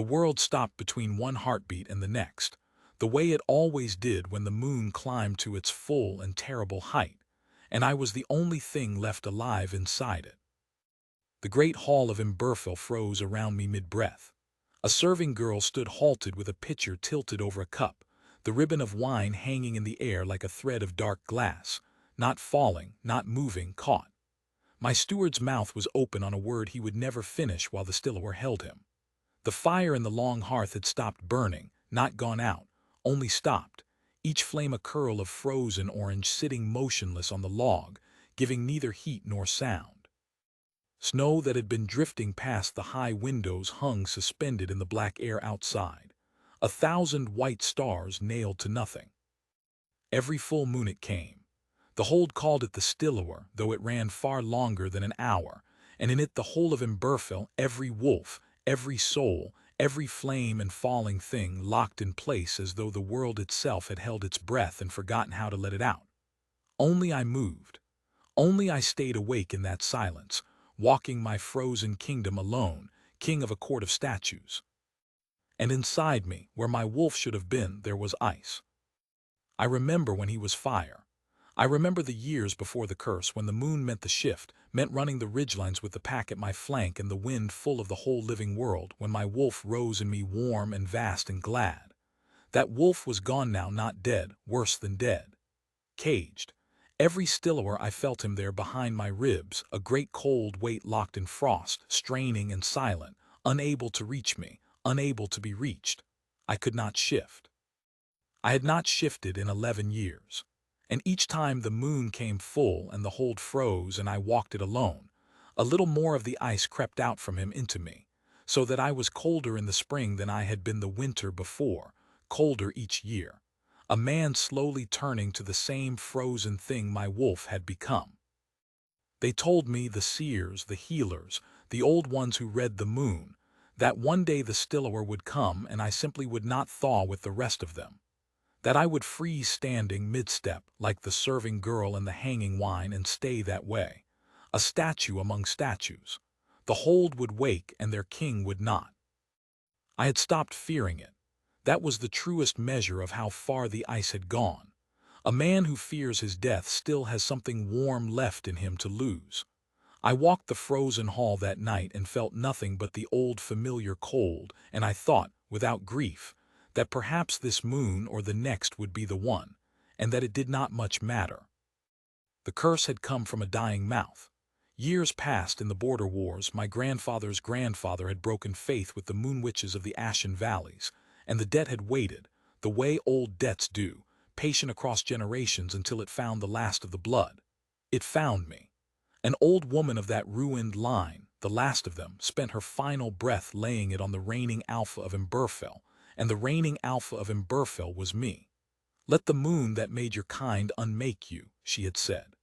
The world stopped between one heartbeat and the next, the way it always did when the moon climbed to its full and terrible height, and I was the only thing left alive inside it. The great hall of Imberfil froze around me mid-breath. A serving girl stood halted with a pitcher tilted over a cup, the ribbon of wine hanging in the air like a thread of dark glass, not falling, not moving, caught. My steward's mouth was open on a word he would never finish while the Stillawar held him. The fire in the long hearth had stopped burning, not gone out, only stopped, each flame a curl of frozen orange sitting motionless on the log, giving neither heat nor sound. Snow that had been drifting past the high windows hung suspended in the black air outside, 1,000 white stars nailed to nothing. Every full moon it came. The hold called it the Stillawar, though it ran far longer than an hour, and in it the whole of Imberfil, every wolf, every soul, every flame and falling thing locked in place as though the world itself had held its breath and forgotten how to let it out. Only I moved. Only I stayed awake in that silence, walking my frozen kingdom alone, king of a court of statues. And inside me, where my wolf should have been, there was ice. I remember when he was fire. I remember the years before the curse, when the moon meant the shift, meant running the ridgelines with the pack at my flank and the wind full of the whole living world, when my wolf rose in me warm and vast and glad. That wolf was gone now, not dead, worse than dead. Caged. Every Stillawar I felt him there behind my ribs, a great cold weight locked in frost, straining and silent, unable to reach me, unable to be reached. I could not shift. I had not shifted in 11 years. And each time the moon came full and the hold froze and I walked it alone, a little more of the ice crept out from him into me, so that I was colder in the spring than I had been the winter before, colder each year, a man slowly turning to the same frozen thing my wolf had become. They told me, the seers, the healers, the old ones who read the moon, that one day the Stillawar would come and I simply would not thaw with the rest of them. That I would freeze standing mid-step like the serving girl in the hanging wine and stay that way, a statue among statues. The hold would wake and their king would not. I had stopped fearing it. That was the truest measure of how far the ice had gone. A man who fears his death still has something warm left in him to lose. I walked the frozen hall that night and felt nothing but the old familiar cold, and I thought, without grief, that perhaps this moon or the next would be the one, and that it did not much matter. The curse had come from a dying mouth. Years past in the border wars, my grandfather's grandfather had broken faith with the moon witches of the Ashen Valleys, and the debt had waited, the way old debts do, patient across generations until it found the last of the blood. It found me. An old woman of that ruined line, the last of them, spent her final breath laying it on the reigning alpha of Imberfil, and the reigning alpha of Imberfil was me. Let the moon that made your kind unmake you, she had said.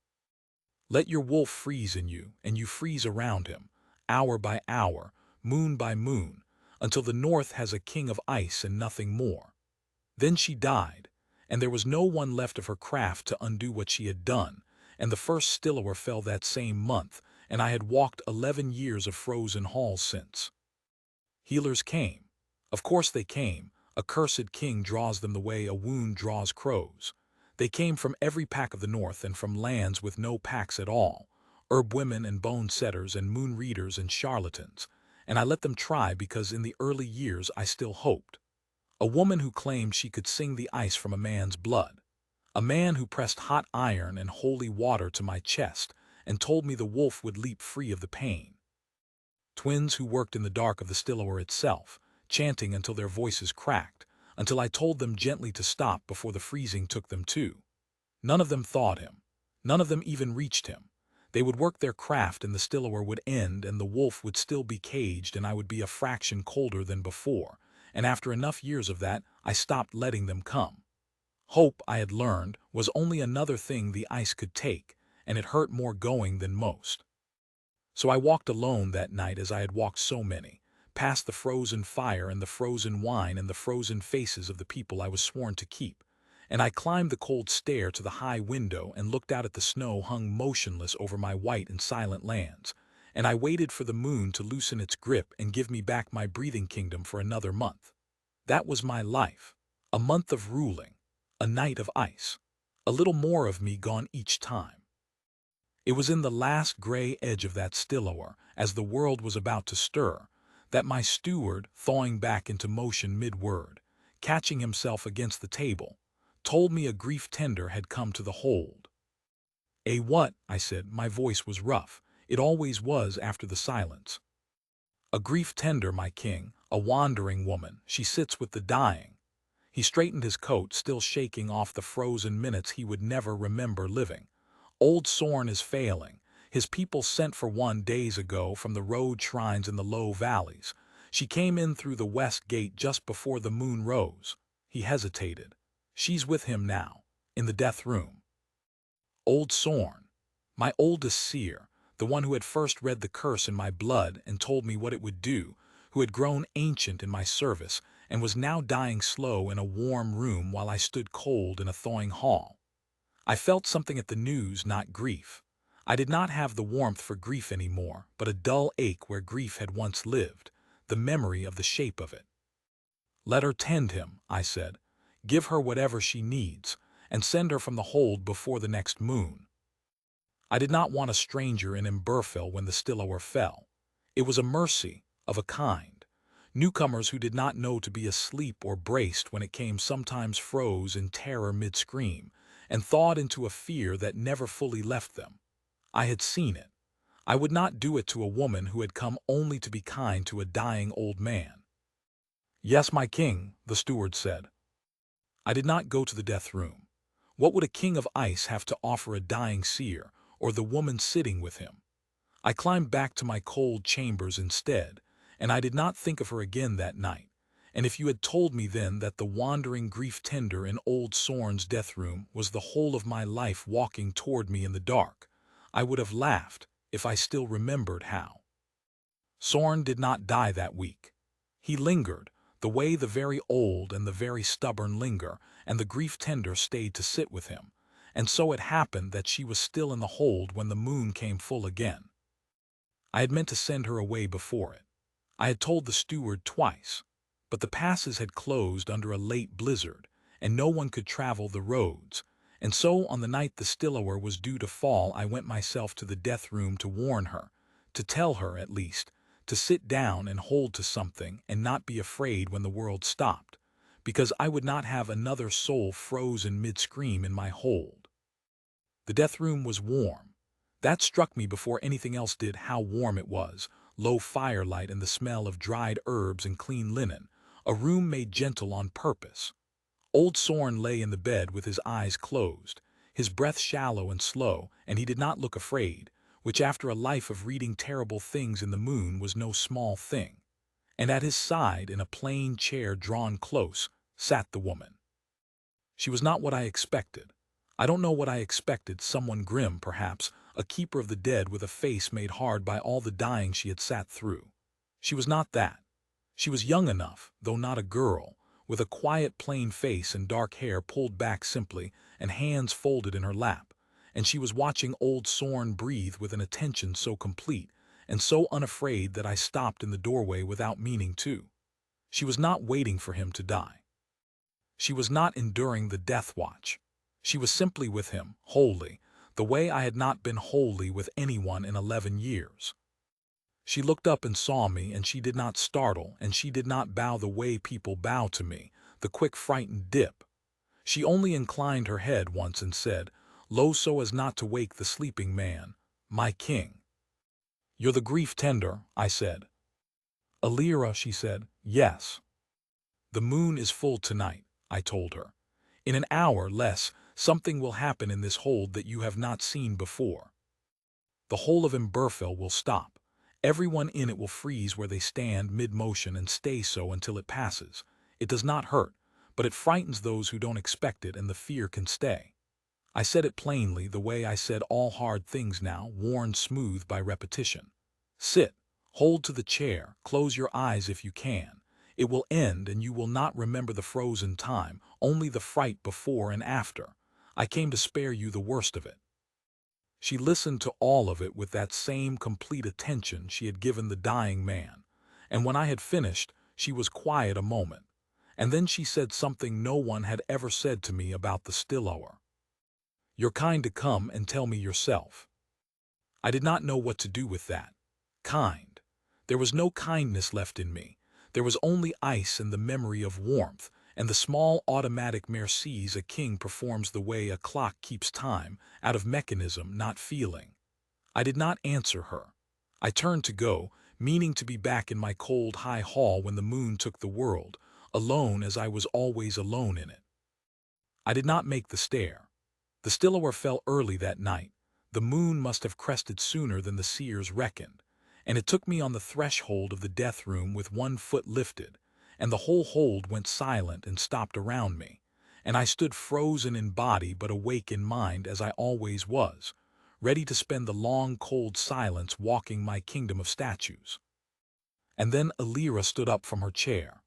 Let your wolf freeze in you, and you freeze around him, hour by hour, moon by moon, until the north has a king of ice and nothing more. Then she died, and there was no one left of her craft to undo what she had done, and the first Stillawar fell that same month, and I had walked 11 years of frozen halls since. Healers came. Of course they came. A cursed king draws them the way a wound draws crows. They came from every pack of the north and from lands with no packs at all, herb women and bone setters and moon readers and charlatans, and I let them try because in the early years I still hoped. A woman who claimed she could sing the ice from a man's blood. A man who pressed hot iron and holy water to my chest and told me the wolf would leap free of the pain. Twins who worked in the dark of the Stillawar itself, chanting until their voices cracked, until I told them gently to stop before the freezing took them too. None of them thawed him. None of them even reached him. They would work their craft and the Stillawar would end and the wolf would still be caged and I would be a fraction colder than before, and after enough years of that, I stopped letting them come. Hope, I had learned, was only another thing the ice could take, and it hurt more going than most. So I walked alone that night as I had walked so many, past the frozen fire and the frozen wine and the frozen faces of the people I was sworn to keep, and I climbed the cold stair to the high window and looked out at the snow hung motionless over my white and silent lands, and I waited for the moon to loosen its grip and give me back my breathing kingdom for another month. That was my life. A month of ruling. A night of ice. A little more of me gone each time. It was in the last gray edge of that still hour, as the world was about to stir, that my steward, thawing back into motion mid-word, catching himself against the table, told me a grief tender had come to the hold. "A what?" I said. My voice was rough. It always was after the silence. "A grief tender, my king, a wandering woman. She sits with the dying." He straightened his coat, still shaking off the frozen minutes he would never remember living. "Old Sorn is failing. His people sent for one days ago from the road shrines in the low valleys. She came in through the west gate just before the moon rose." He hesitated. "She's with him now, in the death room." Old Sorn, my oldest seer, the one who had first read the curse in my blood and told me what it would do, who had grown ancient in my service and was now dying slow in a warm room while I stood cold in a thawing hall. I felt something at the news, not grief. I did not have the warmth for grief anymore, but a dull ache where grief had once lived, the memory of the shape of it. "Let her tend him," I said. "Give her whatever she needs, and send her from the hold before the next moon." I did not want a stranger in Imberfell when the still hour fell. It was a mercy, of a kind. Newcomers who did not know to be asleep or braced when it came sometimes froze in terror mid-scream, and thawed into a fear that never fully left them. I had seen it. I would not do it to a woman who had come only to be kind to a dying old man. "Yes, my king," the steward said. I did not go to the death room. What would a king of ice have to offer a dying seer, or the woman sitting with him? I climbed back to my cold chambers instead, and I did not think of her again that night. And if you had told me then that the wandering grief tender in old Sorn's death room was the whole of my life walking toward me in the dark, I would have laughed if I still remembered how. Sorn did not die that week. He lingered, the way the very old and the very stubborn linger, and the grief tender stayed to sit with him. And so it happened that she was still in the hold when the moon came full again. I had meant to send her away before it. I had told the steward twice, but the passes had closed under a late blizzard, and no one could travel the roads, and so on the night the still hour was due to fall I went myself to the death room to warn her, to tell her, at least, to sit down and hold to something and not be afraid when the world stopped, because I would not have another soul frozen mid-scream in my hold. The death room was warm. That struck me before anything else did, how warm it was. Low firelight and the smell of dried herbs and clean linen, a room made gentle on purpose. Old Sorn lay in the bed with his eyes closed, his breath shallow and slow, and he did not look afraid, which after a life of reading terrible things in the moon was no small thing. And at his side, in a plain chair drawn close, sat the woman. She was not what I expected. I don't know what I expected, someone grim, perhaps, a keeper of the dead with a face made hard by all the dying she had sat through. She was not that. She was young enough, though not a girl, with a quiet plain face and dark hair pulled back simply and hands folded in her lap, and she was watching old Sorn breathe with an attention so complete and so unafraid that I stopped in the doorway without meaning to. She was not waiting for him to die. She was not enduring the death watch. She was simply with him, wholly, the way I had not been wholly with anyone in 11 years. She looked up and saw me, and she did not startle, and she did not bow the way people bow to me, the quick frightened dip. She only inclined her head once and said, low so as not to wake the sleeping man, "My king." "You're the grief tender," I said. "Alira," she said, "yes." "The moon is full tonight," I told her. "In an hour less, something will happen in this hold that you have not seen before. The whole of Imberfell will stop. Everyone in it will freeze where they stand mid-motion and stay so until it passes. It does not hurt, but it frightens those who don't expect it, and the fear can stay." I said it plainly, the way I said all hard things now, worn smooth by repetition. "Sit, hold to the chair, close your eyes if you can. It will end, and you will not remember the frozen time, only the fright before and after. I came to spare you the worst of it." She listened to all of it with that same complete attention she had given the dying man, and when I had finished, she was quiet a moment, and then she said something no one had ever said to me about the still hour. "You're kind to come and tell me yourself." I did not know what to do with that. Kind. There was no kindness left in me. There was only ice and the memory of warmth, and the small automatic mercies a king performs the way a clock keeps time, out of mechanism, not feeling. I did not answer her. I turned to go, meaning to be back in my cold high hall when the moon took the world, alone as I was always alone in it. I did not make the stair. The still hour fell early that night. The moon must have crested sooner than the seers reckoned, and it took me on the threshold of the death room with one foot lifted, and the whole hold went silent and stopped around me, and I stood frozen in body but awake in mind as I always was, ready to spend the long cold silence walking my kingdom of statues. And then Elira stood up from her chair.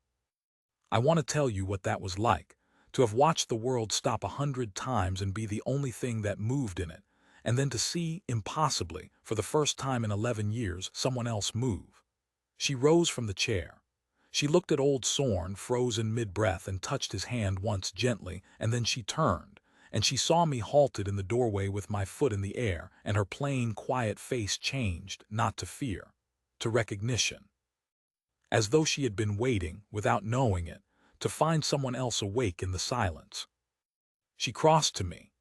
I want to tell you what that was like, to have watched the world stop 100 times and be the only thing that moved in it, and then to see, impossibly, for the first time in 11 years, someone else move. She rose from the chair. She looked at old Sorn, frozen mid-breath, and touched his hand once gently, and then she turned, and she saw me halted in the doorway with my foot in the air, and her plain, quiet face changed, not to fear, to recognition. As though she had been waiting, without knowing it, to find someone else awake in the silence. She crossed to me.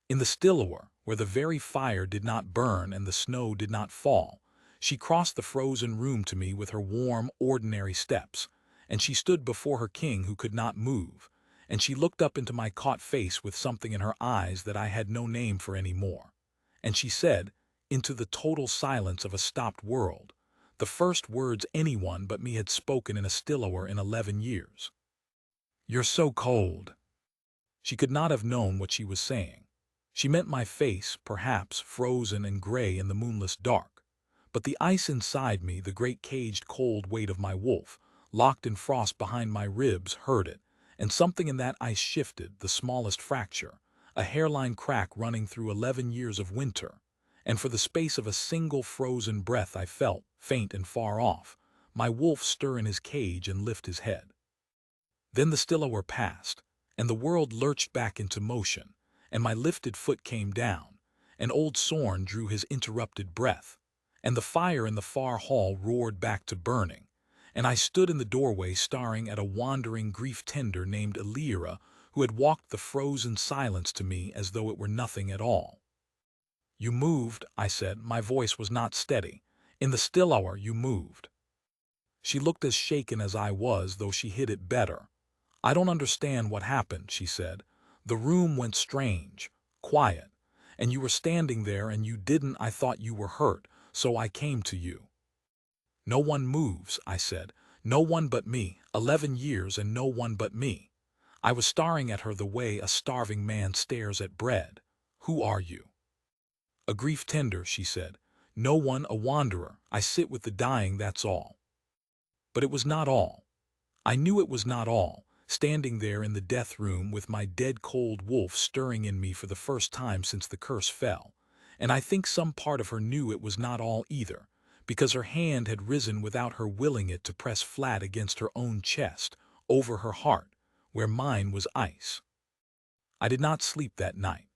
In the still hour, where the very fire did not burn and the snow did not fall, she crossed the frozen room to me with her warm, ordinary steps, and she stood before her king who could not move, and she looked up into my caught face with something in her eyes that I had no name for any more. And she said, into the total silence of a stopped world, the first words anyone but me had spoken in a still hour in 11 years. "You're so cold." She could not have known what she was saying. She meant my face, perhaps, frozen and gray in the moonless dark. But the ice inside me, the great caged cold weight of my wolf, locked in frost behind my ribs, heard it, and something in that ice shifted, the smallest fracture, a hairline crack running through 11 years of winter, and for the space of a single frozen breath I felt, faint and far off, my wolf stir in his cage and lift his head. Then the still hour passed, and the world lurched back into motion, and my lifted foot came down, and old Sorn drew his interrupted breath, and the fire in the far hall roared back to burning, and I stood in the doorway staring at a wandering grief-tender named Elira, who had walked the frozen silence to me as though it were nothing at all. "You moved," I said. My voice was not steady. "In the still hour you moved." She looked as shaken as I was, though she hid it better. "I don't understand what happened," she said. "The room went strange, quiet, and you were standing there and you didn't. I thought you were hurt, so I came to you." "No one moves," I said. "No one but me. 11 years and no one but me." I was staring at her the way a starving man stares at bread. "Who are you?" "A grief tender," she said. "No one, a wanderer. I sit with the dying, that's all." But it was not all. I knew it was not all, standing there in the death room with my dead cold wolf stirring in me for the first time since the curse fell. And I think some part of her knew it was not all either, because her hand had risen without her willing it to press flat against her own chest, over her heart, where mine was ice. I did not sleep that night.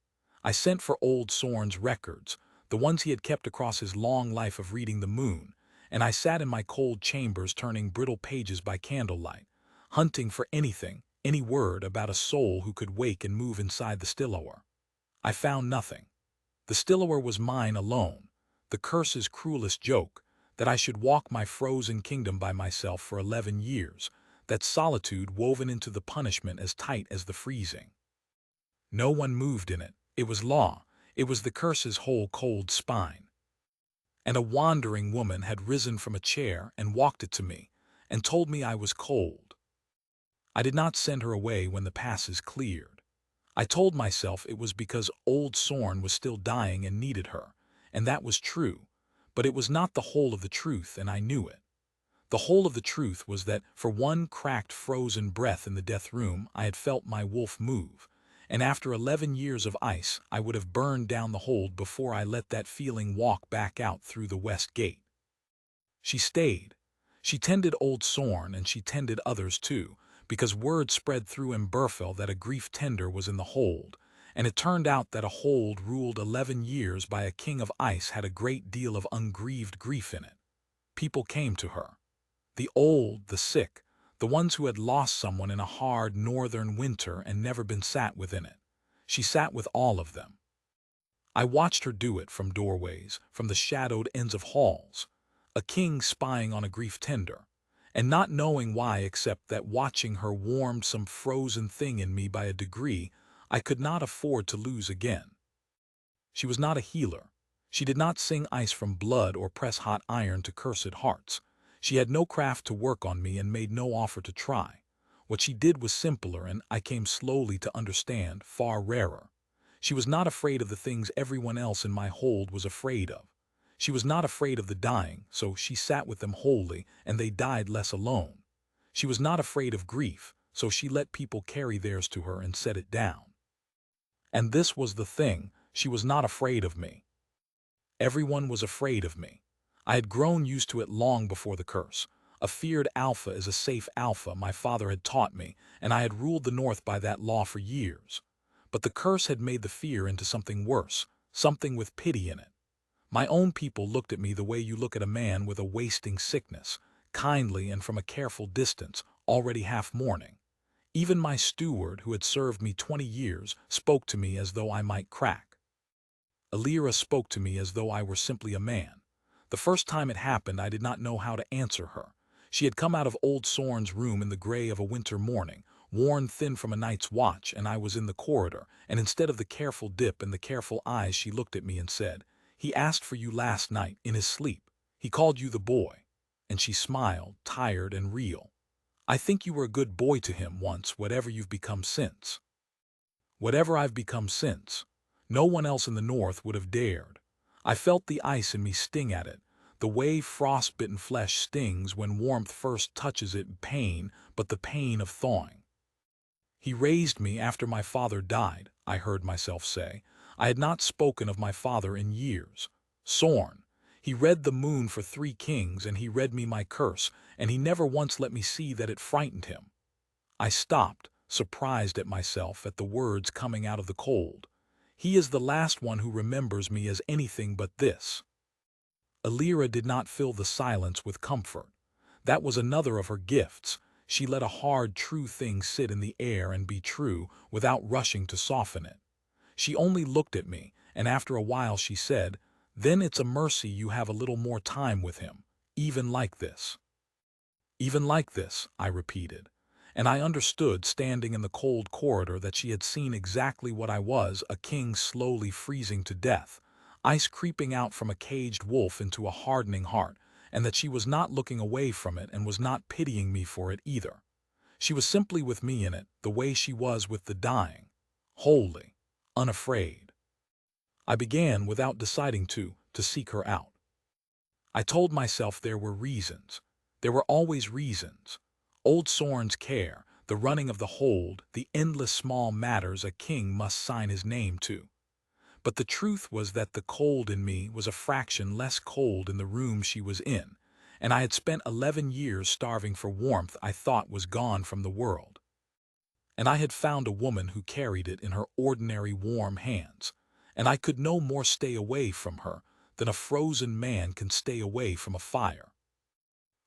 I sent for old Sorn's records, the ones he had kept across his long life of reading the moon, and I sat in my cold chambers turning brittle pages by candlelight, hunting for anything, any word about a soul who could wake and move inside the still hour. I found nothing. The still hour was mine alone, the curse's cruelest joke, that I should walk my frozen kingdom by myself for 11 years, that solitude woven into the punishment as tight as the freezing. No one moved in it. It was law. It was the curse's whole cold spine. And a wandering woman had risen from a chair and walked it to me, and told me I was cold. I did not send her away when the passes cleared. I told myself it was because old Sorn was still dying and needed her, and that was true, but it was not the whole of the truth, and I knew it. The whole of the truth was that for one cracked frozen breath in the death room I had felt my wolf move, and after 11 years of ice, I would have burned down the hold before I let that feeling walk back out through the west gate. She stayed. She tended old Sorn, and she tended others too, because word spread through Emberfell that a grief tender was in the hold, and it turned out that a hold ruled 11 years by a king of ice had a great deal of ungrieved grief in it. People came to her. The old, the sick, the ones who had lost someone in a hard northern winter and never been sat within it. She sat with all of them. I watched her do it from doorways, from the shadowed ends of halls, a king spying on a grief tender, and not knowing why except that watching her warmed some frozen thing in me by a degree I could not afford to lose again. She was not a healer. She did not sing ice from blood or press hot iron to cursed hearts. She had no craft to work on me and made no offer to try. What she did was simpler, and I came slowly to understand, far rarer. She was not afraid of the things everyone else in my hold was afraid of. She was not afraid of the dying, so she sat with them wholly, and they died less alone. She was not afraid of grief, so she let people carry theirs to her and set it down. And this was the thing, she was not afraid of me. Everyone was afraid of me. I had grown used to it long before the curse. A feared alpha is a safe alpha, my father had taught me, and I had ruled the North by that law for years. But the curse had made the fear into something worse, something with pity in it. My own people looked at me the way you look at a man with a wasting sickness, kindly and from a careful distance, already half mourning. Even my steward, who had served me 20 years, spoke to me as though I might crack. Alira spoke to me as though I were simply a man. The first time it happened, I did not know how to answer her. She had come out of old Sorn's room in the gray of a winter morning, worn thin from a night's watch, and I was in the corridor, and instead of the careful dip and the careful eyes, she looked at me and said, "He asked for you last night, in his sleep. He called you the boy." And she smiled, tired and real. "I think you were a good boy to him once, whatever you've become since." Whatever I've become since. No one else in the North would have dared. I felt the ice in me sting at it, the way frost-bitten flesh stings when warmth first touches it, pain, but the pain of thawing. "He raised me after my father died," I heard myself say. I had not spoken of my father in years. Sorn. He read the moon for 3 kings, and he read me my curse, and he never once let me see that it frightened him. I stopped, surprised at myself, at the words coming out of the cold. He is the last one who remembers me as anything but this. Alira did not fill the silence with comfort. That was another of her gifts. She let a hard, true thing sit in the air and be true, without rushing to soften it. She only looked at me, and after a while she said, "Then it's a mercy you have a little more time with him, even like this." "Even like this," I repeated. And I understood, standing in the cold corridor, that she had seen exactly what I was, a king slowly freezing to death, ice creeping out from a caged wolf into a hardening heart, and that she was not looking away from it and was not pitying me for it either. She was simply with me in it, the way she was with the dying, wholly, unafraid. I began, without deciding to seek her out. I told myself there were reasons. There were always reasons. Old Sorn's care, the running of the hold, the endless small matters a king must sign his name to. But the truth was that the cold in me was a fraction less cold in the room she was in, and I had spent 11 years starving for warmth I thought was gone from the world. And I had found a woman who carried it in her ordinary warm hands, and I could no more stay away from her than a frozen man can stay away from a fire.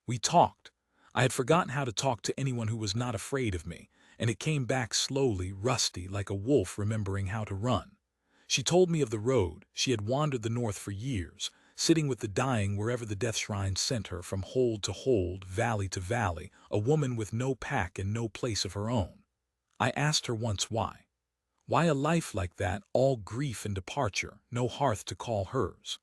We talked. I had forgotten how to talk to anyone who was not afraid of me, and it came back slowly, rusty, like a wolf remembering how to run. She told me of the road. She had wandered the North for years, sitting with the dying wherever the death shrine sent her, from hold to hold, valley to valley, a woman with no pack and no place of her own. I asked her once why. Why a life like that, all grief and departure, no hearth to call hers?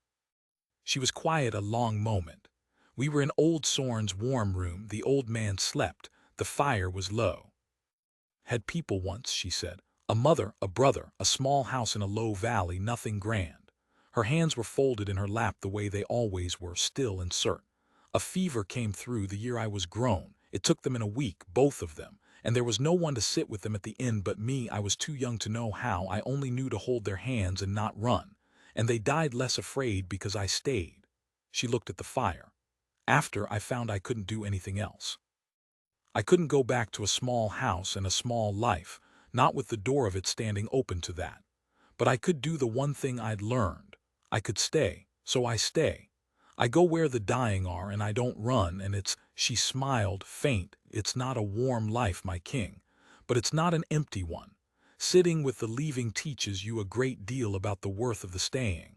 She was quiet a long moment. We were in old Sorn's warm room. The old man slept. The fire was low. "Had people once," she said. "A mother, a brother, a small house in a low valley, nothing grand." Her hands were folded in her lap the way they always were, still and certain. "A fever came through the year I was grown. It took them in a week, both of them, and there was no one to sit with them at the end but me. I was too young to know how. I only knew to hold their hands and not run, and they died less afraid because I stayed. She looked at the fire. After, I found I couldn't do anything else. I couldn't go back to a small house and a small life, not with the door of it standing open to that. But I could do the one thing I'd learned. I could stay, so I stay. I go where the dying are and I don't run, and she smiled, faint, it's not a warm life, my king, but it's not an empty one. Sitting with the leaving teaches you a great deal about the worth of the staying.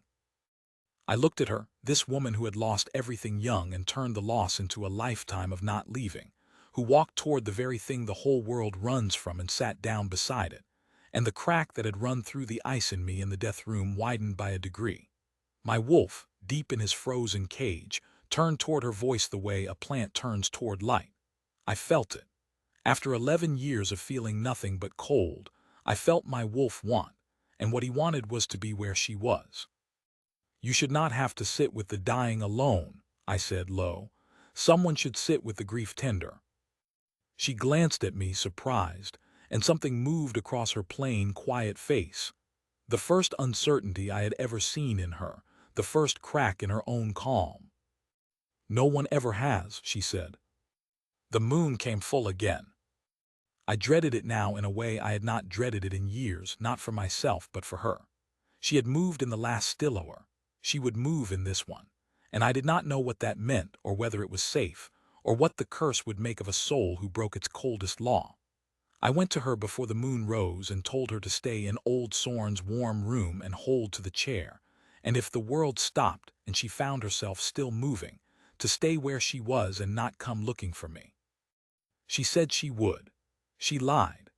I looked at her, this woman who had lost everything young and turned the loss into a lifetime of not leaving, who walked toward the very thing the whole world runs from and sat down beside it, and the crack that had run through the ice in me in the death room widened by a degree. My wolf, deep in his frozen cage, turned toward her voice the way a plant turns toward light. I felt it. After 11 years of feeling nothing but cold, I felt my wolf want, and what he wanted was to be where she was. You should not have to sit with the dying alone, I said low. Someone should sit with the grief tender. She glanced at me, surprised, and something moved across her plain, quiet face. The first uncertainty I had ever seen in her, the first crack in her own calm. No one ever has, she said. The moon came full again. I dreaded it now in a way I had not dreaded it in years, not for myself but for her. She had moved in the last still hour. She would move in this one, and I did not know what that meant or whether it was safe, or what the curse would make of a soul who broke its coldest law. I went to her before the moon rose and told her to stay in old Sorn's warm room and hold to the chair, and if the world stopped and she found herself still moving, to stay where she was and not come looking for me. She said she would. She lied.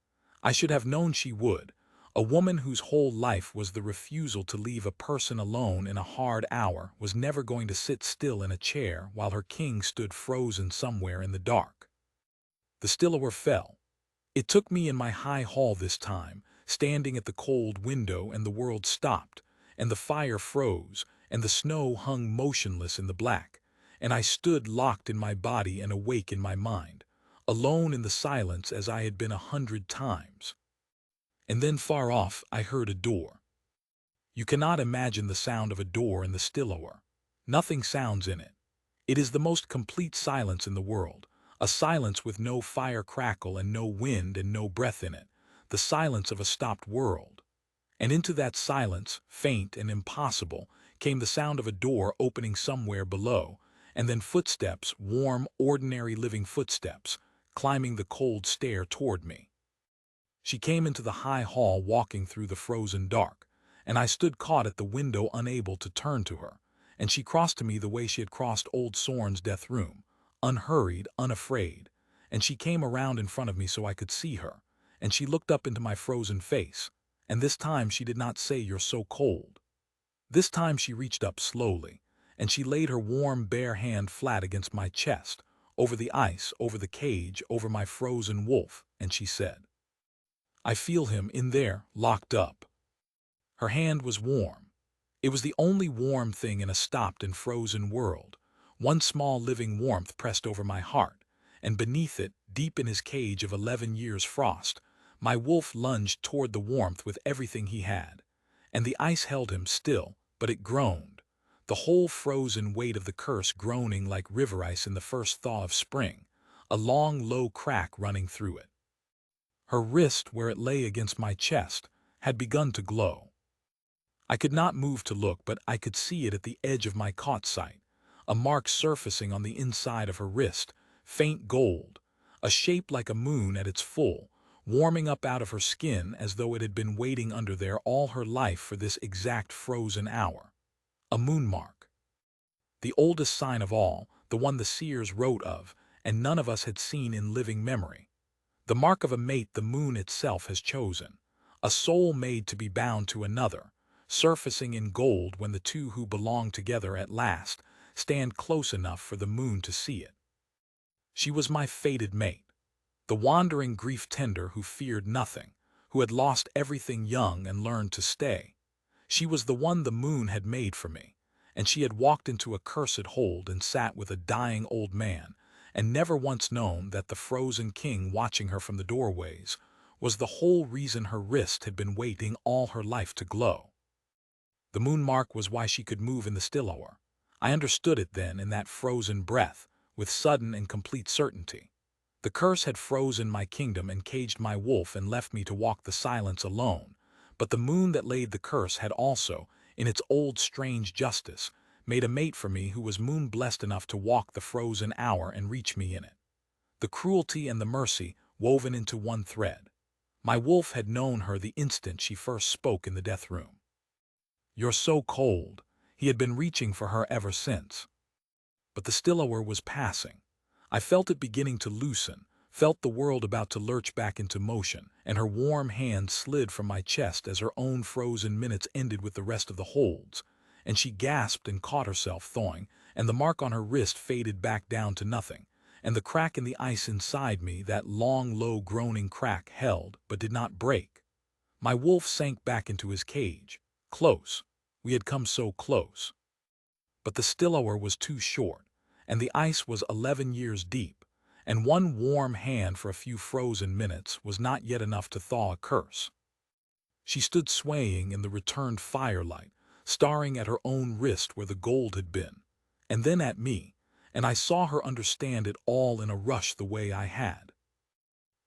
I should have known she would. A woman whose whole life was the refusal to leave a person alone in a hard hour was never going to sit still in a chair while her king stood frozen somewhere in the dark. The still hour fell. It took me in my high hall this time, standing at the cold window, and the world stopped, and the fire froze, and the snow hung motionless in the black, and I stood locked in my body and awake in my mind, alone in the silence as I had been 100 times. And then far off I heard a door. You cannot imagine the sound of a door in the still hour. Nothing sounds in it. It is the most complete silence in the world, a silence with no fire crackle and no wind and no breath in it, the silence of a stopped world. And into that silence, faint and impossible, came the sound of a door opening somewhere below, and then footsteps, warm, ordinary living footsteps, climbing the cold stair toward me. She came into the high hall walking through the frozen dark, and I stood caught at the window unable to turn to her, and she crossed to me the way she had crossed old Sorn's death room, unhurried, unafraid, and she came around in front of me so I could see her, and she looked up into my frozen face, and this time she did not say, "You're so cold." This time she reached up slowly, and she laid her warm, bare hand flat against my chest, over the ice, over the cage, over my frozen wolf, and she said, "I feel him in there, locked up." Her hand was warm. It was the only warm thing in a stopped and frozen world. One small living warmth pressed over my heart, and beneath it, deep in his cage of 11 years' frost, my wolf lunged toward the warmth with everything he had, and the ice held him still, but it groaned, the whole frozen weight of the curse groaning like river ice in the first thaw of spring, a long, low crack running through it. Her wrist, where it lay against my chest, had begun to glow. I could not move to look, but I could see it at the edge of my caught sight, a mark surfacing on the inside of her wrist, faint gold, a shape like a moon at its full, warming up out of her skin as though it had been waiting under there all her life for this exact frozen hour. A moon mark. The oldest sign of all, the one the seers wrote of, and none of us had seen in living memory. The mark of a mate the moon itself has chosen, a soul made to be bound to another, surfacing in gold when the two who belong together at last stand close enough for the moon to see it. She was my fated mate, the wandering grief tender who feared nothing, who had lost everything young and learned to stay. She was the one the moon had made for me, and she had walked into a cursed hold and sat with a dying old man, and never once known that the frozen king watching her from the doorways was the whole reason her wrist had been waiting all her life to glow. The moon mark was why she could move in the still hour. I understood it then in that frozen breath, with sudden and complete certainty. The curse had frozen my kingdom and caged my wolf and left me to walk the silence alone, but the moon that laid the curse had also, in its old strange justice, made a mate for me who was moon-blessed enough to walk the frozen hour and reach me in it. The cruelty and the mercy woven into one thread. My wolf had known her the instant she first spoke in the death room. "You're so cold." He had been reaching for her ever since. But the still hour was passing. I felt it beginning to loosen, felt the world about to lurch back into motion, and her warm hand slid from my chest as her own frozen minutes ended with the rest of the holds, and she gasped and caught herself thawing, and the mark on her wrist faded back down to nothing, and the crack in the ice inside me, that long, low, groaning crack, held but did not break. My wolf sank back into his cage. Close. We had come so close. But the still hour was too short, and the ice was 11 years deep, and one warm hand for a few frozen minutes was not yet enough to thaw a curse. She stood swaying in the returned firelight, staring at her own wrist where the gold had been, and then at me, and I saw her understand it all in a rush the way I had.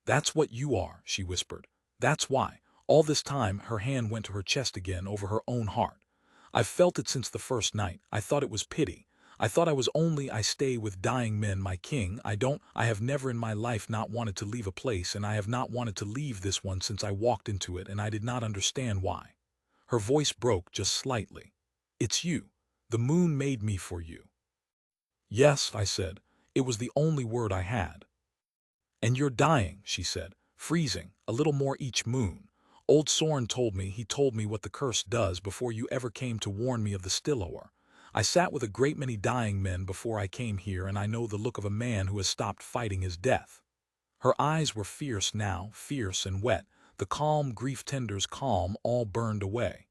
"That's what you are," she whispered. "That's why." All this time her hand went to her chest again over her own heart. "I've felt it since the first night. I thought it was pity. I thought I stay with dying men, my king. I have never in my life not wanted to leave a place, and I have not wanted to leave this one since I walked into it, and I did not understand why." Her voice broke just slightly. "It's you. The moon made me for you." "Yes," I said. It was the only word I had. "And you're dying," she said, "freezing, a little more each moon. Old Sorn told me, he told me what the curse does before you ever came to warn me of the still hour. I sat with a great many dying men before I came here, and I know the look of a man who has stopped fighting his death." Her eyes were fierce now, fierce and wet, the calm grief-tender's calm all burned away.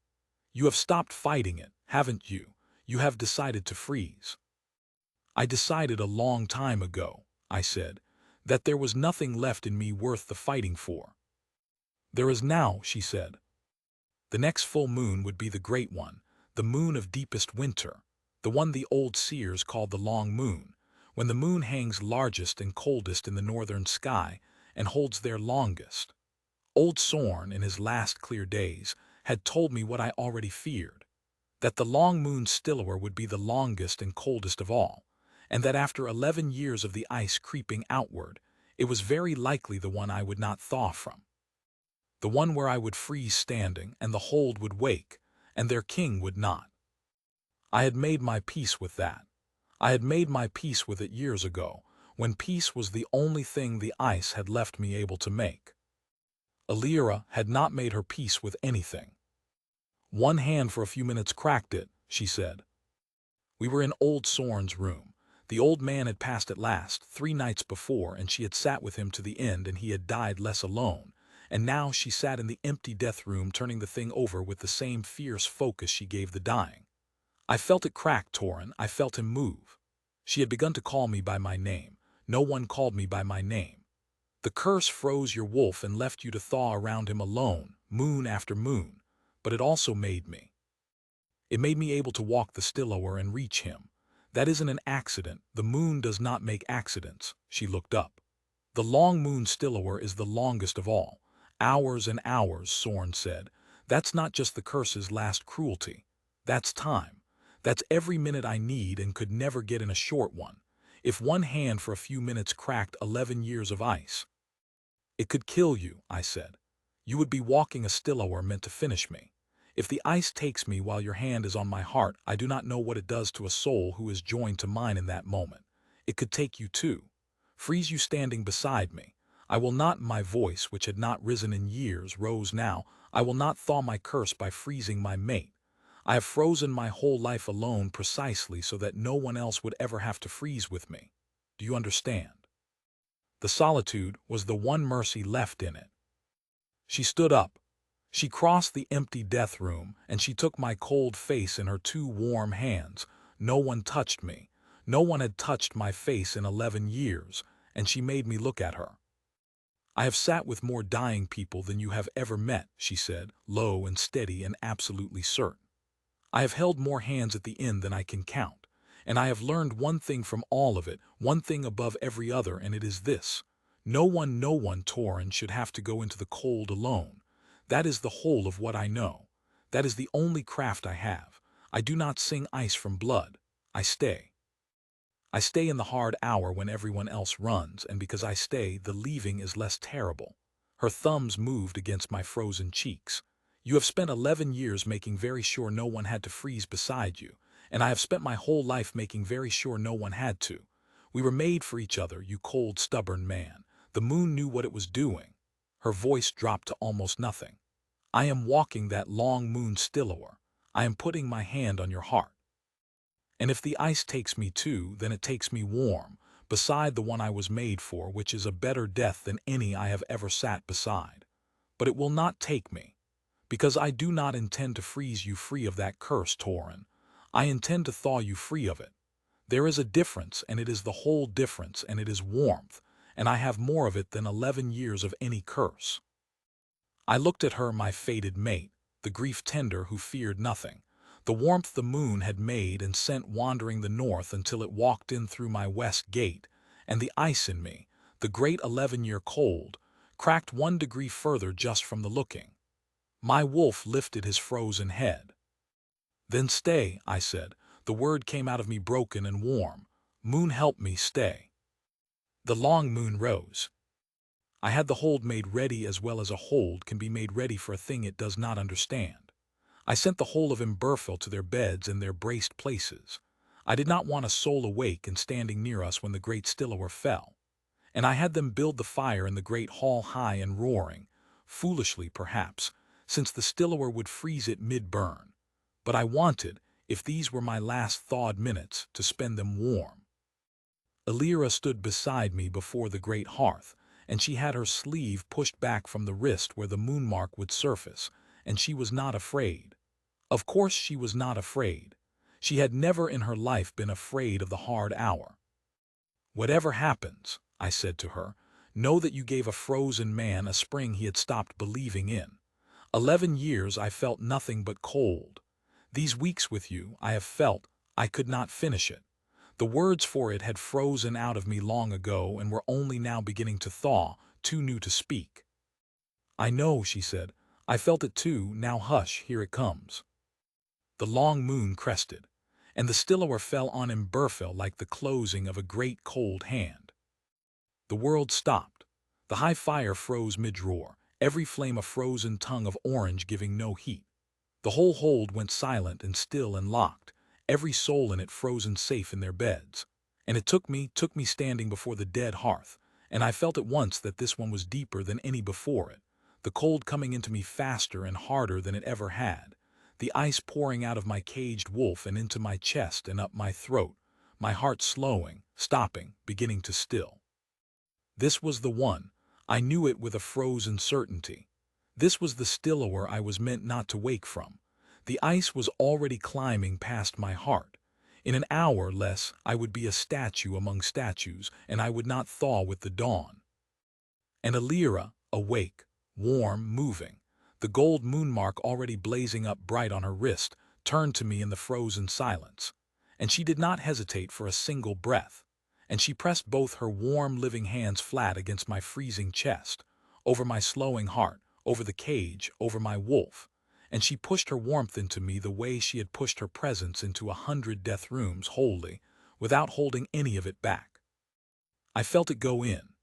"You have stopped fighting it, haven't you? You have decided to freeze." "I decided a long time ago," I said, "that there was nothing left in me worth the fighting for." "There is now," she said. The next full moon would be the great one, the moon of deepest winter, the one the old seers called the long moon, when the moon hangs largest and coldest in the northern sky and holds there longest. Old Sorn, in his last clear days, had told me what I already feared, that the long moon's still hour would be the longest and coldest of all, and that after 11 years of the ice creeping outward, it was very likely the one I would not thaw from. The one where I would freeze standing, and the hold would wake, and their king would not. I had made my peace with that. I had made my peace with it years ago, when peace was the only thing the ice had left me able to make. Alira had not made her peace with anything. "One hand for a few minutes cracked it," she said. We were in old Sorn's room. The old man had passed at last, 3 nights before, and she had sat with him to the end, and he had died less alone. And now she sat in the empty death room turning the thing over with the same fierce focus she gave the dying. I felt it crack, Torin. I felt him move. She had begun to call me by my name. No one called me by my name. "The curse froze your wolf and left you to thaw around him alone, moon after moon, but it also made me. It made me able to walk the still hour and reach him. That isn't an accident. The moon does not make accidents." She looked up. "The long moon still hour is the longest of all. Hours and hours," Sorn said. "That's not just the curse's last cruelty. That's time. That's every minute I need and could never get in a short one. If one hand for a few minutes cracked 11 years of ice, it could kill you," I said. "You would be walking a still hour meant to finish me. If the ice takes me while your hand is on my heart, I do not know what it does to a soul who is joined to mine in that moment. It could take you too. Freeze you standing beside me. I will not," my voice, which had not risen in years, rose now. "I will not thaw my curse by freezing my mate. I have frozen my whole life alone precisely so that no one else would ever have to freeze with me. Do you understand?" The solitude was the one mercy left in it. She stood up. She crossed the empty death room, and she took my cold face in her 2 warm hands. No one touched me. No one had touched my face in 11 years, and she made me look at her. "I have sat with more dying people than you have ever met," she said, low and steady and absolutely certain. "I have held more hands at the end than I can count, and I have learned one thing from all of it, one thing above every other, and it is this. No one, Torin, should have to go into the cold alone. That is the whole of what I know. That is the only craft I have. I do not sing ice from blood. I stay. I stay in the hard hour when everyone else runs, and because I stay, the leaving is less terrible." Her thumbs moved against my frozen cheeks. "You have spent 11 years making very sure no one had to freeze beside you, and I have spent my whole life making very sure no one had to. We were made for each other, you cold, stubborn man. The moon knew what it was doing." Her voice dropped to almost nothing. "I am walking that long moon still. I am putting my hand on your heart. And if the ice takes me too, then it takes me warm, beside the one I was made for, which is a better death than any I have ever sat beside. But it will not take me, because I do not intend to freeze you free of that curse, Torin. I intend to thaw you free of it. There is a difference, and it is the whole difference, and it is warmth, and I have more of it than 11 years of any curse." I looked at her, my fated mate, the grief-tender who feared nothing, the warmth the moon had made and sent wandering the north until it walked in through my west gate, and the ice in me, the great 11-year cold, cracked 1 degree further just from the looking. My wolf lifted his frozen head. "Then stay," I said. The word came out of me broken and warm. "Moon, help me stay." The long moon rose. I had the hold made ready, as well as a hold can be made ready for a thing it does not understand. I sent the whole of Imberfell to their beds and their braced places. I did not want a soul awake and standing near us when the great Stillowar fell. And I had them build the fire in the great hall high and roaring, foolishly perhaps, since the Stillowar would freeze it mid-burn. But I wanted, if these were my last thawed minutes, to spend them warm. Alira stood beside me before the great hearth, and she had her sleeve pushed back from the wrist where the moonmark would surface, and she was not afraid. Of course she was not afraid. She had never in her life been afraid of the hard hour. "Whatever happens," I said to her, "know that you gave a frozen man a spring he had stopped believing in. 11 years I felt nothing but cold. These weeks with you I have felt I could not finish it. The words for it had frozen out of me long ago and were only now beginning to thaw, too new to speak." "I know," she said. "I felt it too. Now hush, here it comes." The long moon crested, and the Stillowar fell on Imberfell like the closing of a great cold hand. The world stopped. The high fire froze mid-roar, every flame a frozen tongue of orange giving no heat. The whole hold went silent and still and locked, every soul in it frozen safe in their beds. And it took me standing before the dead hearth, and I felt at once that this one was deeper than any before it, the cold coming into me faster and harder than it ever had, the ice pouring out of my caged wolf and into my chest and up my throat, my heart slowing, stopping, beginning to still. This was the one. I knew it with a frozen certainty. This was the Stillowar I was meant not to wake from. The ice was already climbing past my heart. In an hour less I would be a statue among statues, and I would not thaw with the dawn. And Alira, awake, warm, moving, the gold moonmark already blazing up bright on her wrist, turned to me in the frozen silence. And she did not hesitate for a single breath. And she pressed both her warm, living hands flat against my freezing chest, over my slowing heart, over the cage, over my wolf. And she pushed her warmth into me the way she had pushed her presence into 100 death rooms wholly, without holding any of it back. I felt it go in.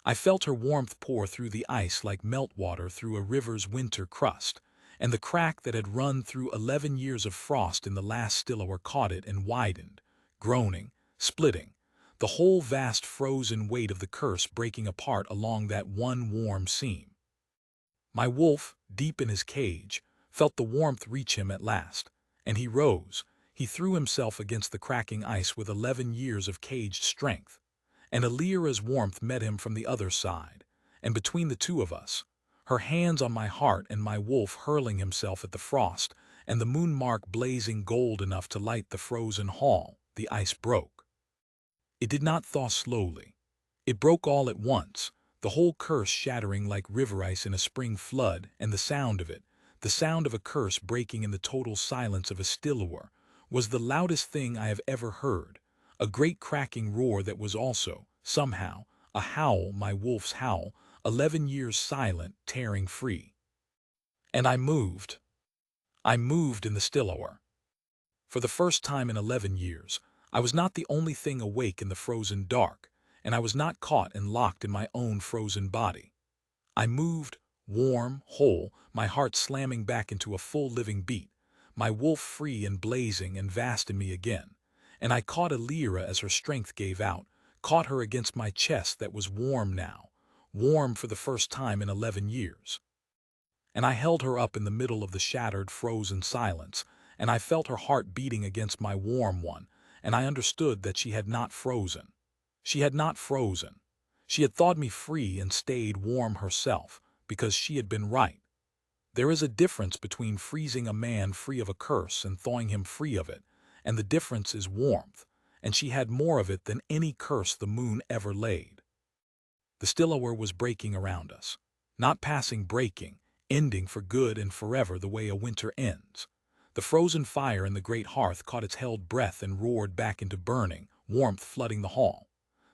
I felt her warmth pour through the ice like meltwater through a river's winter crust, and the crack that had run through 11 years of frost in the last Stillowar caught it and widened, groaning, splitting, the whole vast frozen weight of the curse breaking apart along that one warm seam. My wolf, deep in his cage, felt the warmth reach him at last, and he rose. He threw himself against the cracking ice with 11 years of caged strength, and Alira's warmth met him from the other side, and between the two of us, her hands on my heart and my wolf hurling himself at the frost, and the moonmark blazing gold enough to light the frozen hall, the ice broke. It did not thaw slowly. It broke all at once, the whole curse shattering like river ice in a spring flood, and the sound of it, the sound of a curse breaking in the total silence of a still hour, was the loudest thing I have ever heard, a great cracking roar that was also, somehow, a howl, my wolf's howl, 11 years silent, tearing free. And I moved. I moved in the still hour. For the first time in 11 years, I was not the only thing awake in the frozen dark, and I was not caught and locked in my own frozen body. I moved, warm, whole, my heart slamming back into a full living beat, my wolf free and blazing and vast in me again. And I caught Alira as her strength gave out, caught her against my chest that was warm now, warm for the first time in 11 years. And I held her up in the middle of the shattered, frozen silence, and I felt her heart beating against my warm one, and I understood that she had not frozen. She had not frozen. She had thawed me free and stayed warm herself, because she had been right. There is a difference between freezing a man free of a curse and thawing him free of it, and the difference is warmth, and she had more of it than any curse the moon ever laid. The still hour was breaking around us, not passing, breaking, ending for good and forever the way a winter ends. The frozen fire in the great hearth caught its held breath and roared back into burning, warmth flooding the hall.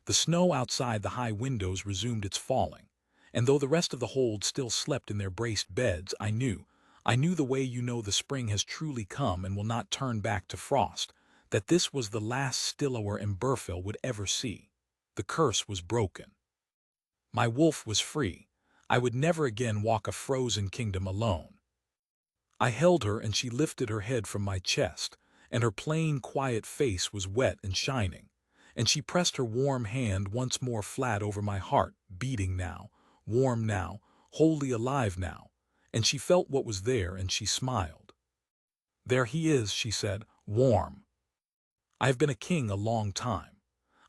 The snow outside the high windows resumed its falling, and though the rest of the hold still slept in their braced beds, I knew the way you know the spring has truly come and will not turn back to frost, that this was the last still hour Emberfell would ever see. The curse was broken. My wolf was free. I would never again walk a frozen kingdom alone. I held her and she lifted her head from my chest, and her plain, quiet face was wet and shining, and she pressed her warm hand once more flat over my heart, beating now, warm now, wholly alive now, and she felt what was there and she smiled. "There he is," she said, "warm. I have been a king a long time.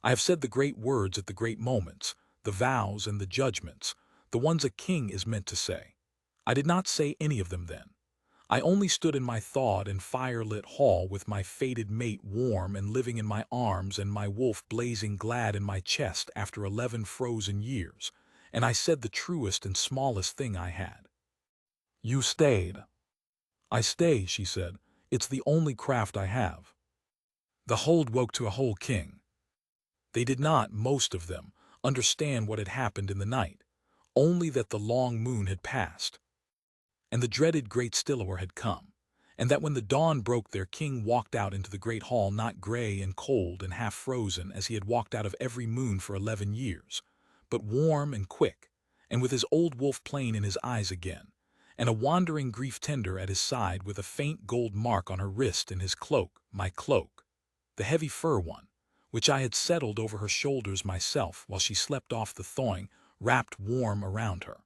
I have said the great words at the great moments, the vows and the judgments, the ones a king is meant to say. I did not say any of them then. I only stood in my thawed and fire-lit hall with my fated mate warm and living in my arms and my wolf blazing glad in my chest after 11 frozen years, and I said the truest and smallest thing I had. You stayed." "I stay," she said. "It's the only craft I have." The hold woke to a whole king. They did not, most of them, understand what had happened in the night, only that the long moon had passed, and the dreaded great still hour had come, and that when the dawn broke their king walked out into the great hall not gray and cold and half frozen as he had walked out of every moon for 11 years, but warm and quick, and with his old wolf plain in his eyes again, and a wandering grief tender at his side with a faint gold mark on her wrist in his cloak, my cloak, the heavy fur one, which I had settled over her shoulders myself while she slept off the thawing, wrapped warm around her.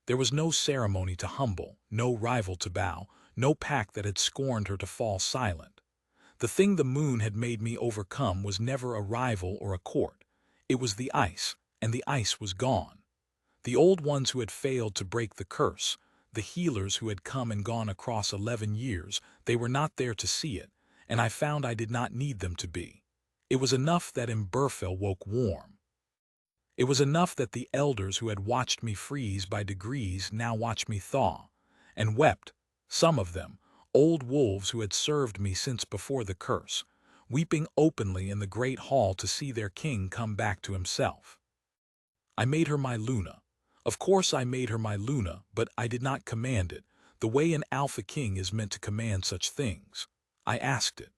There was no ceremony to humble, no rival to bow, no pact that had scorned her to fall silent. The thing the moon had made me overcome was never a rival or a court. It was the ice, and the ice was gone. The old ones who had failed to break the curse, the healers who had come and gone across 11 years, they were not there to see it, and I found I did not need them to be. It was enough that Emberfell woke warm. It was enough that the elders who had watched me freeze by degrees now watched me thaw, and wept, some of them, old wolves who had served me since before the curse, weeping openly in the great hall to see their king come back to himself. I made her my Luna. Of course I made her my Luna, but I did not command it, the way an alpha king is meant to command such things. I asked it.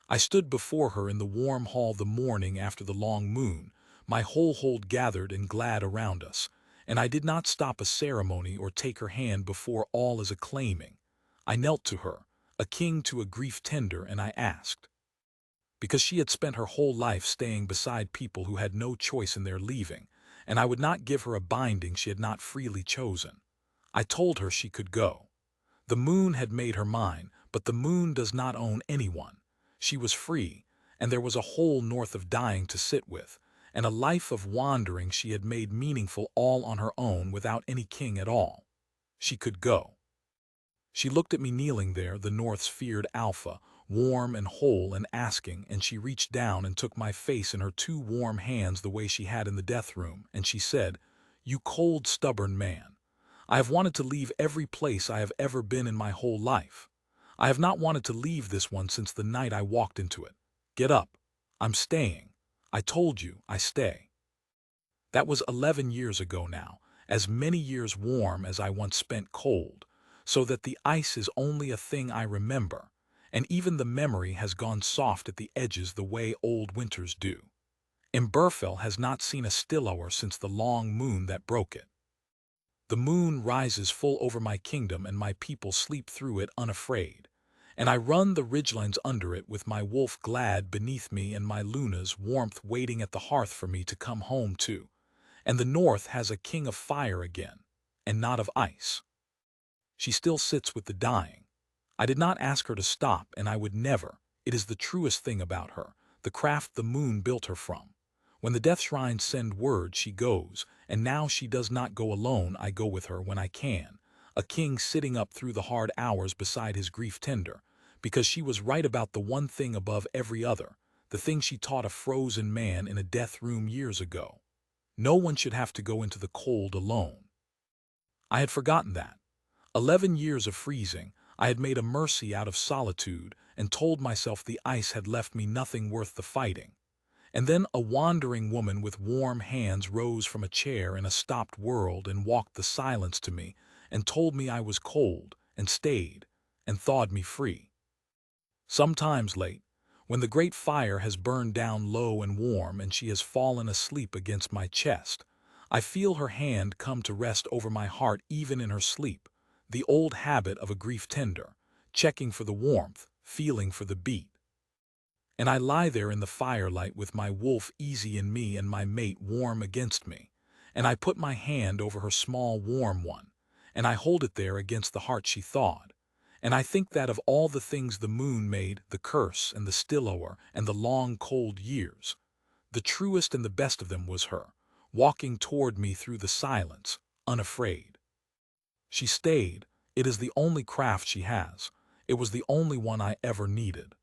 I stood before her in the warm hall the morning after the long moon, my whole hold gathered and glad around us, and I did not stop a ceremony or take her hand before all as a claiming. I knelt to her, a king to a grief tender, and I asked. Because she had spent her whole life staying beside people who had no choice in their leaving, and I would not give her a binding she had not freely chosen. I told her she could go. The moon had made her mine, but the moon does not own anyone. She was free, and there was a whole north of dying to sit with, and a life of wandering she had made meaningful all on her own without any king at all. She could go. She looked at me kneeling there, the north's feared alpha, warm and whole and asking, and she reached down and took my face in her two warm hands the way she had in the death room, and she said, "You cold, stubborn man. I have wanted to leave every place I have ever been in my whole life. I have not wanted to leave this one since the night I walked into it. Get up. I'm staying. I told you, I stay." That was 11 years ago now, as many years warm as I once spent cold, so that the ice is only a thing I remember, and even the memory has gone soft at the edges the way old winters do. Imberfell has not seen a still hour since the long moon that broke it. The moon rises full over my kingdom, and my people sleep through it unafraid. And I run the ridgelines under it with my wolf glad beneath me and my Luna's warmth waiting at the hearth for me to come home to. And the north has a king of fire again, and not of ice. She still sits with the dying. I did not ask her to stop, and I would never. It is the truest thing about her, the craft the moon built her from. When the death shrines send word, she goes, and now she does not go alone. I go with her when I can, a king sitting up through the hard hours beside his grief tender, because she was right about the one thing above every other, the thing she taught a frozen man in a death room years ago. No one should have to go into the cold alone. I had forgotten that. 11 years of freezing, I had made a mercy out of solitude and told myself the ice had left me nothing worth the fighting. And then a wandering woman with warm hands rose from a chair in a stopped world and walked the silence to me and told me I was cold and stayed and thawed me free. Sometimes late, when the great fire has burned down low and warm and she has fallen asleep against my chest, I feel her hand come to rest over my heart even in her sleep, the old habit of a grief tender, checking for the warmth, feeling for the beat. And I lie there in the firelight with my wolf easy in me and my mate warm against me, and I put my hand over her small warm one, and I hold it there against the heart she thawed. And I think that of all the things the moon made, the curse and the still hour and the long cold years, the truest and the best of them was her, walking toward me through the silence, unafraid. She stayed. It is the only craft she has. It was the only one I ever needed.